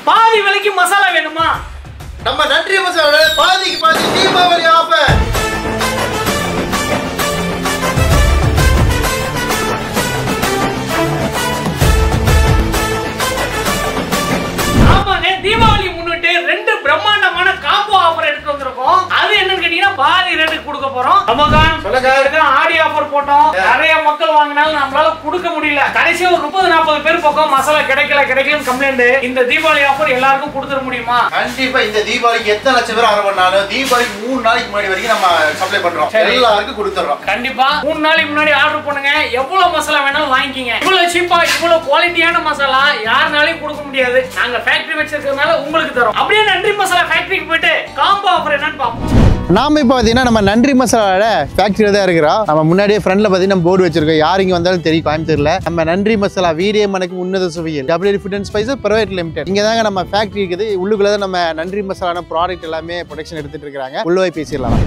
பாதி விலைக்கு மசாலா வேணுமா? நம்ம நன்றி மசாலா பாதிக்கு பாதி தீபாவளி ஆஃபர். ஆமாங்க, தீபாவளி முன்னிட்டு ரெண்டு பிரம்மாண்டமான காம்போ ஆஃபர் எடுத்து வந்திருக்கோம். அது என்னன்னு கேட்டீங்கன்னா பாதி ரேட்டுக்கு கொடுக்க போறோம். ஆடி ஆஃபர் போட்டோம். நிறைய மக்கள் வாங்கினாலும் நம்மளால கொடுக்க முடியல. கடைசியா ஒரு 30-40 பேர் பக்கம் மசாலா கிடைக்கலன்னு கம்ப்ளைண்ட். இந்த தீபாவளி ஆஃபர் எல்லாருக்கும் கொடுத்துட முடியுமா? கண்டிப்பா. இந்த தீபாவளிக்கு எத்தனை லட்சம் பேர் ஆர்டர் பண்ணாலும் தீபாவளி 3 நாளைக்கு முன்னாடி வரைக்கும் நம்ம சப்ளை பண்றோம். எல்லாருக்கும் கொடுத்துறோம். கண்டிப்பா 3 நாளைக்கு முன்னாடி ஆர்டர் பண்ணுங்க. எவ்வளவு மசாலா வேணாலும் வாங்கிக்கங்க. இவ்வளவு சீப்பா இவ்வளவு குவாலிட்டியான மசாலா யாருனாலையும் கொடுக்க முடியாது. நாங்க ஃபேக்டரி வச்சிருக்கிறதுனால உங்களுக்கு தரோம். அப்படியே நன்றி மசாலா ஃபேக்டரிக்கு போயிட்டு காம்போ ஆஃபர் என்னன்னு பாப்போம். நாம இப்போ பார்த்தீங்கன்னா நம்ம நன்றி மசாலாவோட ஃபேக்டரியில் தான் இருக்கிறோம். நம்ம முன்னாடியே ஃப்ரண்ட்ல பார்த்தீங்கன்னா போர்டு வச்சிருக்கோம். யார் இங்கே வந்தாலும் தெரியும் கோயம்புத்தூர்ல நம்ம நன்றி மசாலா வீரிய மனக்கு உன்னத சுவையில் WD food and spices private limited. இங்கே தாங்க நம்ம ஃபேக்டரி இருக்குது. உள்ளுக்குள்ள தான் நம்ம நன்றி மசாலான ப்ராடக்ட் எல்லாமே ப்ரொடக்ஷன் எடுத்துட்டு இருக்காங்க. உள்ளே பேசிடலாம்.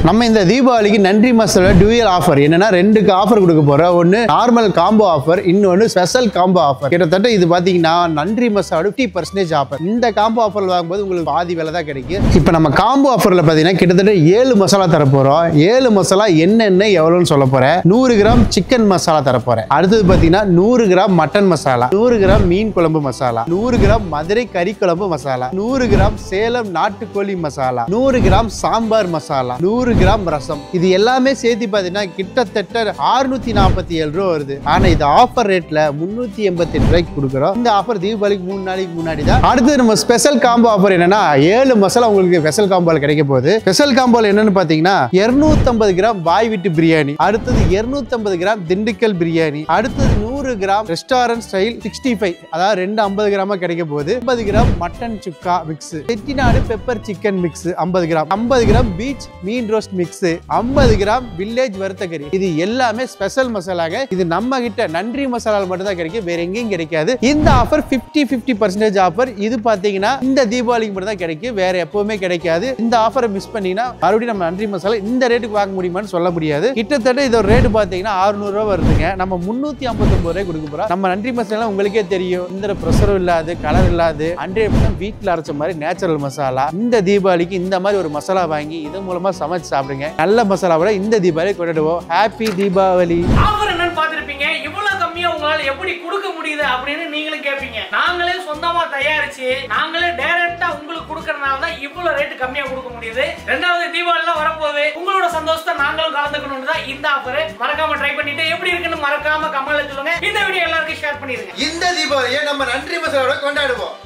நம்ம இந்த தீபாவளிக்கு நன்றி மசாலா டூயல் ஆஃபர் என்னன்னா 2 ஆஃபர் கொடுக்க போறோம். ஒன்னு நார்மல் காம்போ ஆஃபர், இன்னொன்னு ஸ்பெஷல் காம்போ ஆஃபர். கிட்டத்தட்ட இது பாத்தீங்கன்னா நன்றி மசாலா 50% ஆஃபர். இந்த காம்போ ஆஃபர்ல வாங்கும்போது உங்களுக்கு பாதி விலை தான் கிடைக்கும். இப்போ நம்ம காம்போ ஆஃபர்ல பாத்தீங்கன்னா கிட்டத்தட்ட 7 மசாலா தர போறோம். 7 மசாலா என்னென்ன எவ்வளவுன்னு சொல்ல போறேன். 100 கிராம் சிக்கன் மசாலா தர போறேன். அடுத்தது பாத்தீங்கன்னா 100 கிராம் மட்டன் மசாலா, 100 கிராம் மீன் குழம்பு மசாலா, 100 கிராம் மதுரை கறி குழம்பு மசாலா, 100 கிராம் சேலம் நாட்டுக்கோழி மசாலா, 100 கிராம் சாம்பார் மசாலா, 100 கிராம் ரசம். இது எல்லாமே சேர்த்து பாத்தீங்கன்னா கிட்டத்தட்ட 647 ரூபாய் வருது. ஆனா இது ஆஃபர் ரேட்ல 388 ரூபாய்க்கு கொடுக்குறோம். இந்த ஆஃபர் தீபாவளிக்கு 3 நாளைக்கு முன்னாடி தான். அடுத்து நம்ம ஸ்பெஷல் காம்போ ஆஃபர் என்னன்னா 7 மசாலா உங்களுக்கு ஸ்பெஷல் காம்போல கிடைக்க போகுது. ஸ்பெஷல் காம்போல என்னன்னு பாத்தீங்கன்னா 250 கிராம் பாய் வீட்டு பிரியாணி, அடுத்தது 250 கிராம் திண்டுக்கல் பிரியாணி, அடுத்தது 100 கிராம் ரெஸ்டாரண்ட் ஸ்டைல் 65, அதாவது 250 கிராமா கிடைக்க போகுது. 50 gram mutton chukka mix, Chettinad pepper chicken mix 50 gram, 50 gram பீச் மீன் ரோஸ்ட் மிக்ஸ், 50 கிராம் வில்லேஜ் வறுத்த கறி. இது எல்லாமே ஸ்பெஷல் மசாலாங்க. இது நம்ம கிட்ட நன்றி மசாலா மட்டும் தான் கிடைக்கும், வேற எங்கேயும் கிடைக்காது. இந்த ஆஃபர் 50% ஆஃபர். இது பாத்தீங்கன்னா இந்த தீபாவளிக்கு மட்டும் தான் கிடைக்கும், வேற எப்பவுமே கிடைக்காது. இந்த ஆஃபரை மிஸ் பண்ணீங்கன்னா மறுபடியும் நம்ம நன்றி மசாலா இந்த ரேட்டுக்கு வாங்க முடியுமான்னு சொல்ல முடியாது. கிட்டத்தட்ட இதோட ரேட் பாத்தீங்கன்னா 600 ரூபாய் வருதுங்க. நம்ம 359 ரூபாய் கொடுக்க போறோம். நம்ம நன்றி மசாலா உங்களுக்கே தெரியும், இந்த ப்ரெஷரும் இல்லாது கலர் இல்லாது 100% வீட்டில் அரைச்ச மாதிரி நேச்சுரல் மசாலா. இந்த தீபாவளிக்கு இந்த மாதிரி ஒரு மசாலா வாங்கி இது மூலமா சமைச்சு சாப்பிடுங்க. நல்ல மசாலாவோட இந்த தீபாவளி கொண்டாடுவோம். ஹாப்பி தீபாவளி. ஆஃபர் என்னன்னு பாத்துருப்பீங்க. இவ்வளவு கம்மியா உங்களால எப்படி கொடுக்க முடியுது அப்படின்னு நீங்களும் கேட்பீங்க. நாங்களே சொந்தமா தயாரிச்சு நாங்களே டைரக்டா உங்களுக்கு கொடுக்கறதுனால தான் இவ்வளவு ரேட் கம்மியா கொடுக்க முடியுது. ரெண்டாவது தீபாவளிலாம் வரப்போகுது. உங்களோட சந்தோஷத்தை நாங்களும் கலந்துக்கணும்னு தான் இந்த ஆஃபர். மறக்காம ட்ரை பண்ணிட்டு எப்படி இருக்குன்னு மறக்காம கமெண்ட்ல சொல்லுங்க. இந்த வீடியோ எல்லாருக்கும் ஷேர் பண்ணிருங்க. இந்த தீபாவளியை நம்ம நன்றி மசாலாவோட கொண்டாடுவோம்.